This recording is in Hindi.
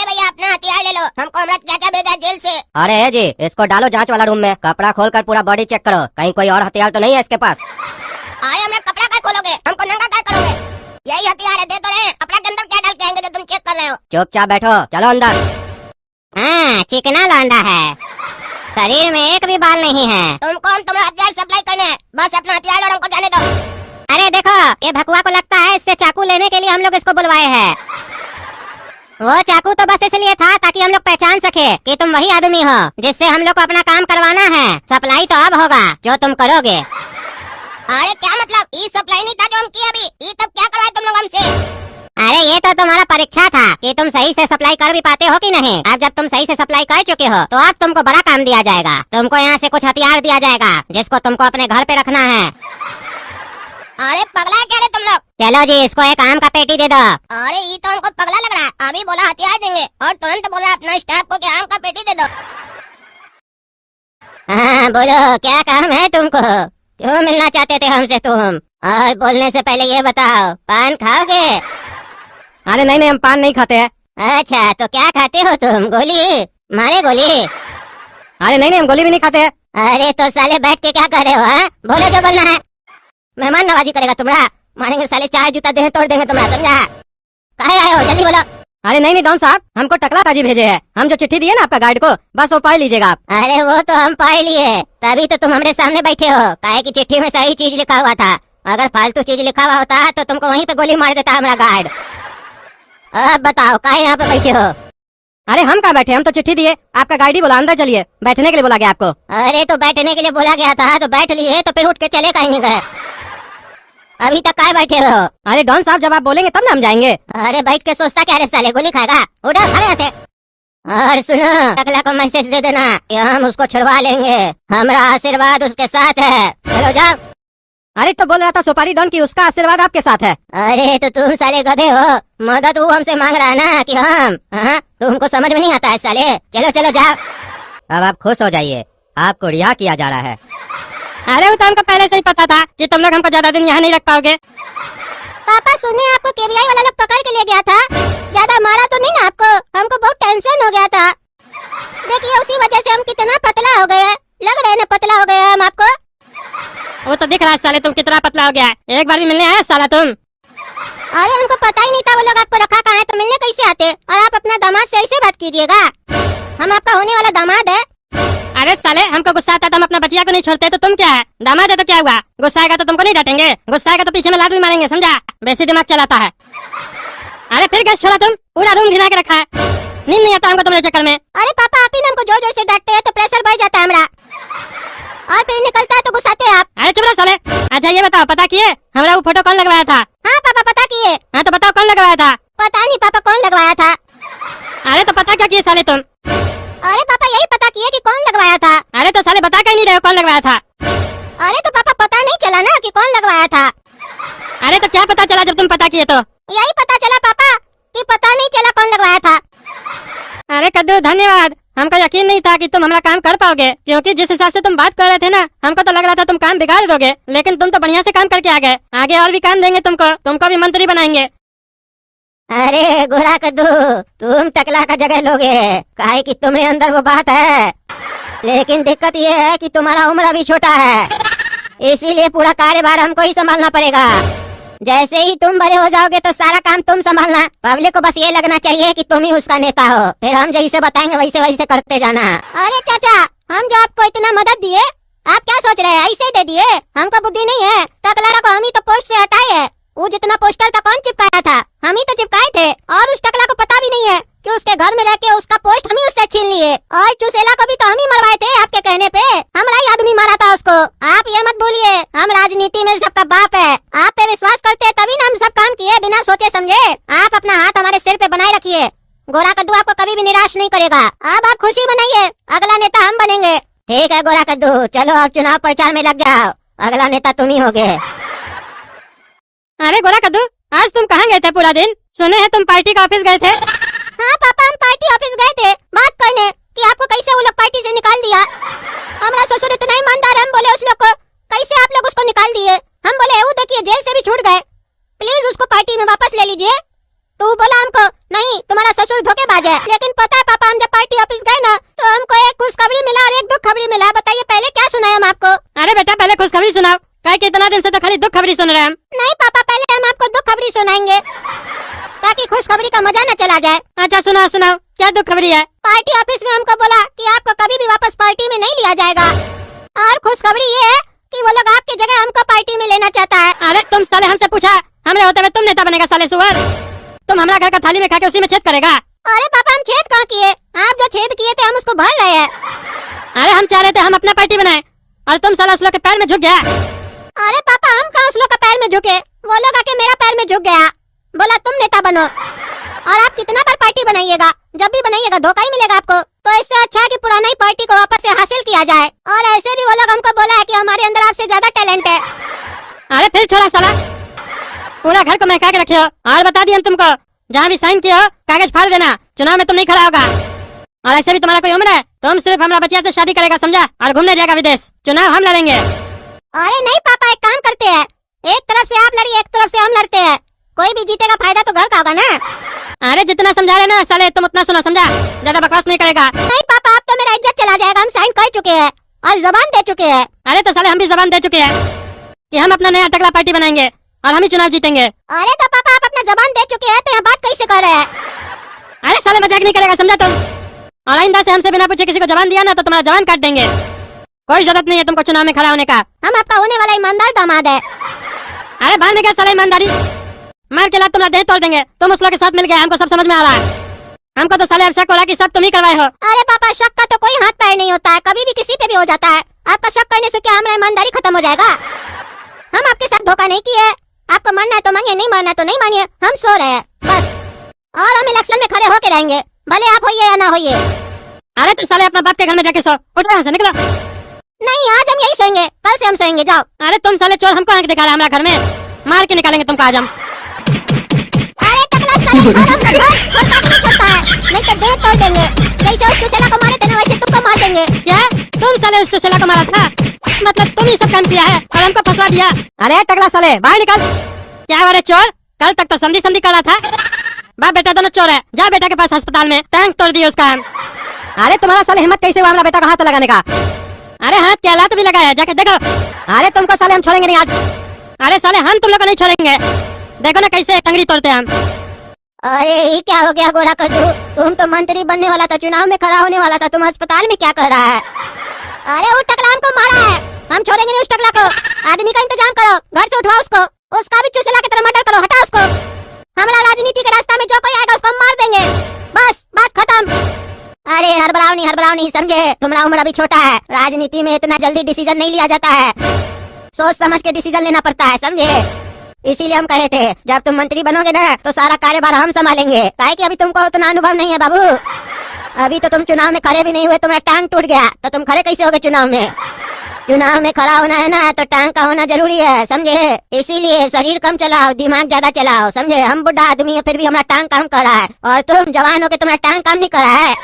भैया अपना हथियार ले लो, हमको हमारा चाचा भेजा जेल से। अरे है जी, इसको डालो जांच वाला रूम में, कपड़ा खोलकर पूरा बॉडी चेक करो, कहीं कोई और हथियार तो नहीं है इसके पास। अरे हमारा कपड़ा क्या खोलोगे, हमको नंगा क्या करोगे? यही हथियार है, दे तो रहे। कपड़ा के अंदर क्या डाल के आएंगे जो तुम चेक कर रहे हो? चुपचाप बैठो, चलो अंदर। हाँ, चिकना लौंडा है, शरीर में एक भी बाल नहीं है। तुमको हम तुम्हारा हथियार सप्लाई करने हैं, बस अपना हथियार लो, हमको जाने दो। अरे देखो, ये भकुआ को लगता है इससे चाकू लेने के लिए हम लोग इसको बुलवाए हैं। वो चाकू तो बस इसलिए था ताकि हम लोग पहचान सके कि तुम वही आदमी हो जिससे हम लोग को अपना काम करवाना है। सप्लाई तो अब होगा जो तुम करोगे। अरे क्या मतलब? ये सप्लाई नहीं था जो हम किए अभी, ये तब क्या करवाए तुम लोग हमसे? अरे ये तो तुम्हारा परीक्षा था कि तुम सही से सप्लाई कर भी पाते हो कि नहीं। अब जब तुम सही से सप्लाई कर चुके हो तो अब तुमको बड़ा काम दिया जाएगा। तुमको यहाँ से कुछ हथियार दिया जाएगा जिसको तुमको अपने घर पे रखना है। अरे पगला है क्या रे तुम लोग? चलो जी, इसको एक आम का पेटी दे दो। अरे ये तो हमको पगला लग रहा है, अभी बोला हथियार देंगे और तुरंत बोला अपना स्टाफ को कि आम का पेटी दे दो। हाँ बोलो, क्या काम है तुमको? क्यों मिलना चाहते थे हमसे तुम? और बोलने से पहले ये बताओ, पान खाओगे? अरे नहीं नहीं, हम पान नहीं खाते हैं। अच्छा तो क्या खाते हो तुम? गोली मारे गोली? अरे नहीं नहीं, हम गोली भी नहीं खाते हैं। अरे तो साले बैठ के क्या कर रहे हो? हाँ बोलो जो बोलना है। मेहमान नवाजी करेगा तुम्हारा, मारेंगे साले, चाय जूता देह तोड़ देंगे तुम्हारा, समझा? काहे आए हो, जल्दी बोलो। अरे नहीं नहीं डॉन साहब, हमको टकला ताजी भेजे है, हम जो चिट्ठी दिए ना आपका गाइड को, बस वो पढ़ लीजिएगा आप। अरे वो तो हम पढ़ लिए, तभी तो तुम हमारे सामने बैठे हो। काहे की चिट्ठी में सही चीज लिखा हुआ था, अगर फालतू चीज लिखा हुआ होता तो तुमको वहीं पे गोली मार देता हमारा गार्ड। अब बताओ काहे यहाँ पे बैठे हो? अरे हम कहाँ बैठे, हम तो चिट्ठी दिए, आपका गाइड ही बोला अंदर चलिए, बैठने के लिए बोला गया आपको। अरे तो बैठने के लिए बोला गया था तो बैठ लिए, तो फिर उठ के चले कहीं नहीं गए? अभी तक काय बैठे हो? अरे डॉन साहब जब आप बोलेंगे तब ना हम जाएंगे। अरे बैठ के सोचता क्या रे साले, गोली खाएगा? उठो भाग यहाँ से। और सुनो, टकला को मैसेज दे देना कि हम उसको छुड़वा लेंगे, हमारा आशीर्वाद उसके साथ है। चलो जाओ। अरे तो बोल रहा था सुपारी डॉन की उसका आशीर्वाद आपके साथ है। अरे तो तुम साले गधे हो, मदद वो हमसे मांग रहा है ना कि हम, हाँ तुमको समझ में नहीं आता है साले। चलो चलो जाओ। अब आप खुश हो जाइए, आपको रिहा किया जा रहा है। अरे वो तो हमको पहले से ही पता था कि तुम लोग हमको ज्यादा दिन यहाँ नहीं रख पाओगे। पापा सुने, आपको केबीआई वाला लोग पकड़ के ले गया था, ज्यादा मारा तो नहीं ना आपको? हमको बहुत टेंशन हो गया था। देखिए उसी वजह से हम कितना पतला हो गए, लग रहे ना पतला हो गए हम आपको। वो तो दिख रहा है साले तुम कितना पतला हो गया है, एक बार भी मिलने आया साला तुम? अरे हमको पता ही नहीं था वो लोग आपको रखा कहाँ है, तो मिलने कैसे आते? और आप अपना दामाद से ऐसे बात कीजिएगा, हम आपका होने वाला दामाद है। अरे साले हमको गुस्सा आता तो हम अपना बचिया को नहीं छोड़ते, तो तुम क्या है, दामाद है तो क्या हुआ? गुस्सा आएगा तो तुमको नहीं डांटेंगे, गुस्सा आएगा तो पीछे में लात भी मारेंगे, समझा? वैसे दिमाग चलाता है। अरे फिर गैस छोड़ा तुम, पूरा रूम घिरा के रखा है, नींद नहीं आता हमको तुम्हारे चक्कर में। अरे पापा आप ही ना हमको जोर जोर से डांटते हैं तो प्रेशर बढ़ जाता है हमारा, और फिर निकलता है तो गुस्साते हैं आप। अरे चुप रहो साले। अच्छा ये बताओ, पता किए हमारा वो फोटो कौन लगवाया था? हाँ पापा पता किए। हाँ तो बताओ कौन लगवाया था? पता नहीं पापा कौन लगवाया था। अरे तो पता क्या किए साले तुम? अरे पापा यही पता किए कि कौन लगवाया था। अरे तो साले बता कहीं नहीं रहे हो कौन लगवाया था? अरे तो पापा पता नहीं चला ना कि कौन लगवाया था। अरे तो क्या पता चला जब तुम पता किए तो? यही पता चला पापा कि पता नहीं चला कौन लगवाया था। अरे कद्दू धन्यवाद, हमको यकीन नहीं था कि तुम हमारा काम कर पाओगे, क्योंकि जिस हिसाब से तुम बात कर रहे थे ना, हमको तो लग रहा था तुम काम बिगाड़ दोगे, लेकिन तुम तो बढ़िया से काम करके आ गए। आगे और भी काम देंगे तुमको भी मंत्री बनाएंगे। अरे गोरा कद्दू, तुम टकला का जगह लोगे, काहे कि तुम्हारे अंदर वो बात है, लेकिन दिक्कत ये है कि तुम्हारा उम्र भी छोटा है, इसीलिए पूरा कार्यभार हमको ही संभालना पड़ेगा। जैसे ही तुम बड़े हो जाओगे तो सारा काम तुम संभालना, पब्लिक को बस ये लगना चाहिए कि तुम ही उसका नेता हो, फिर हम जैसे बताएंगे वैसे वैसे करते जाना। अरे चाचा, हम जो आपको इतना मदद दिए, आप क्या सोच रहे हैं ऐसे दे दिए? हमको बुद्धि नहीं है, टकला को हम ही तो पोस्ट से हटाए है। वो जितना पोस्टर था कौन चिपकाया था? हम ही तो चिपकाए थे, और उस टकला को पता भी नहीं है कि उसके घर में रह के उसका पोस्ट हम ही उससे छीन लिए, और चुसेला को भी तो हम ही मरवाए थे आपके कहने पे, हमारा ही आदमी मारा था उसको। आप ये मत भूलिए, हम राजनीति में सबका बाप है, आप पे विश्वास करते तभी ना हम सब काम किए बिना सोचे समझे। आप अपना हाथ हमारे सिर पे बनाए रखिए, गोरा कद्दू आपको कभी भी निराश नहीं करेगा। अब आप खुशी मनाइए, अगला नेता हम बनेंगे। ठीक है गोरा कद्दू, चलो अब चुनाव प्रचार में लग जाओ, अगला नेता तुम ही होगे। अरे गोरा कद्दू, आज तुम कहाँ गए थे पूरा दिन? सुने हैं तुम पार्टी का ऑफिस गए थे। हाँ पापा, हम पार्टी ऑफिस गए थे बात करने कि आपको कैसे वो लोग पार्टी से निकाल दिया। हमारा ससुर इतना ईमानदार है, हम बोले उस लोग को कैसे आप लोग उसको निकाल दिए? हम बोले वो देखिए जेल से भी छूट गए, प्लीज उसको पार्टी में वापस ले लीजिए। तो वो बोला हमको नहीं, तुम्हारा ससुर धोखेबाज है। लेकिन पता है पापा, हम जब पार्टी ऑफिस गए ना तो हमको एक खुशखबरी मिला और एक दुख खबरी मिला। बताइए पहले क्या सुनाए हम आपको? अरे बेटा पहले खुशखबरी सुनाओ, काहे कि इतना दिन से तो खाली दुख खबरी सुन रहे हैं हम। नहीं पापा, पहले हम आपको दुख खबरी सुनाएंगे ताकि खुशखबरी का मजा न चला जाए। अच्छा सुनाओ सुनाओ, क्या दुख खबरी है? पार्टी ऑफिस में हमको बोला कि आपको कभी भी वापस पार्टी में नहीं लिया जाएगा, और खुशखबरी ये है कि वो लोग आपकी जगह हमको पार्टी में लेना चाहता है। अरे तुम साले हमसे पूछा, हमरे होते हुए तुम नेता बनेगा साले सुअर? तुम हमारा घर का थाली में खा के उसी में छेद करेगा? अरे पापा, हम छेद कहाँ किए? आप जो छेद किए थे हम उसको भर रहे हैं। अरे हम चाह रहे थे हम अपना पार्टी बनाए और तुम साला उस लोग के पैर में झुक गया। अरे पापा, हम कहाँ उस लोग का पैर में झुके? वो लोग आके मेरा पैर में झुक गया, बोला तुम नेता बनो। और आप कितना बार पार्टी बनाइएगा, जब भी बनाइएगा धोखा ही मिलेगा आपको। तो इससे अच्छा है कि पुरानी पार्टी को वापस से हासिल किया जाए। और ऐसे भी वो लोग हमको बोला है कि हमारे अंदर आपसे ज्यादा टैलेंट है। अरे फिर छोड़ा साला, पूरा घर को महका के रखे हो। और बता दिया हम तुमको, जहाँ भी साइन किया हो कागज फाड़ देना, चुनाव में तुम नहीं खड़ा होगा। और ऐसे भी तुम्हारा कोई उम्र है, तुम सिर्फ हमारा बचिया से शादी करेगा समझा, और घूमने जाएगा विदेश। चुनाव हम लड़ेंगे। अरे नहीं पापा, एक काम करते हैं, एक तरफ से आप लड़िए, एक तरफ से हम लड़ते हैं। कोई भी जीतेगा फायदा तो घर का होगा ना। अरे जितना समझा रहे ना साले, तुम उतना सुनो समझा, ज्यादा बकवास नहीं करेगा। नहीं पापा, अब तो मेरा इज्जत चला जाएगा। हम साइन कर चुके हैं और जबान दे चुके हैं। अरे तो साले हम भी जबान दे चुके हैं कि हम अपना नया टकला पार्टी बनाएंगे और हम ही चुनाव जीतेंगे। अरे तो पापा, आप अपना जबान दे चुके हैं तो यहाँ बात कैसे कर रहे हैं? अरे साले मजाक नहीं करेगा समझा तुम। और आइंदा से हमसे बिना पूछे किसी को जबान दिया ना तो तुम्हारा जबान काट देंगे। कोई जरूरत नहीं है तुमको चुनाव में खड़ा होने का। हम आपका होने वाला ईमानदार दामाद है। अरे बाद में क्या साले ईमानदारी, मार के लात तुम्हारा देह तोड़ देंगे। तुम उस लोग के साथ मिल गए, हमको सब समझ में आ रहा है। हमको तो साले अब शक हो रहा है कि सब तुम ही करवाए हो। अरे पापा, शक का तो कोई हाथ पैर नहीं होता है, कभी भी किसी पे भी हो जाता है। आपका शक करने से क्या हमारा ईमानदारी खत्म हो जाएगा? हम आपके साथ धोखा नहीं किए। आपको मानना है तो मानिए, नहीं मानना है तो नहीं मानिए। हम सो रहे हैं बस, और हम इलेक्शन में खड़े होके रहेंगे, भले आप होइए या ना होइए। अरे तो साले अपना बाप के घर में जाके सो, उठ यहाँ से निकलो। नहीं, आज हम यही सोएंगे, कल से हम सोएंगे, जाओ। अरे तुम साले चोर, हमको आंख दिखा रहा है हमारा घर में, मार के निकालेंगे तुमको आज हम। अरे टकला साले, छोड़ हमको, छोड़, छोड़ता नहीं छोड़ता है, नहीं तो देह तोड़ देंगे। जैसे उस चुसेला को मारे थे ना, वैसे तुमको मार देंगे। क्या तुम साले उस चुसेला को मारा था? मतलब तुम ही सब काम किया है और हमको फंसा दिया। अरे टकला साले बाहर निकल। क्या हो रहा चोर, कल तक तो संधि संधि कर रहा था। बाप बेटा दोनों चोर है, जा बेटा के पास अस्पताल में, टैंक तोड़ दिया उसका हम। अरे तुम्हारा साले हिम्मत कैसे हुआ हमारा बेटा का हाथ लगाने का? अरे हाथ क्या लात भी लगाया, जाके देखो। अरे तुमको साले हम छोड़ेंगे नहीं आज। अरे साले हम तुम लोग को नहीं छोड़ेंगे, देखो ना कैसे टंगड़ी तोड़ते हैं हम। अरे ये क्या हो गया गोरा कद्दू, तुम तो मंत्री बनने वाला था, चुनाव में खड़ा होने वाला था, तुम अस्पताल में क्या कर रहा है? अरे वो टकला हमको मारा है, हम छोड़ेंगे नहीं उस टकला को। आदमी का इंतजाम करो, घर से उठवाओ उसको, उसका भी चुसेला की तरह मर्डर करो, हटाओ उसको। हमारा राजनीति के रास्ता में जो कोई आएगा उसको हम मार देंगे, बस बात खत्म। अरे हड़बड़ाओ नहीं समझे, तुम्हारा उम्र अभी छोटा है, राजनीति में इतना जल्दी डिसीजन नहीं लिया जाता है, सोच समझ के डिसीजन लेना पड़ता है, समझे? इसीलिए हम कहे थे जब तुम मंत्री बनोगे ना तो सारा कार्यभार हम संभालेंगे। काहे कि अभी तुमको उतना अनुभव नहीं है बाबू, अभी तो तुम चुनाव में खड़े भी नहीं हुए, तुम्हारा टांग टूट गया तो तुम खड़े कैसे होगे चुनाव में? चुनाव में खड़ा होना है ना तो टांग का होना जरूरी है, समझे? इसीलिए शरीर कम चलाओ, दिमाग ज्यादा चलाओ, समझे? हम बुढ़ा आदमी है फिर भी हमारा टांग काम कर रहा है, और तुम जवान हो के तुम्हारा टांग काम नहीं कर रहा है।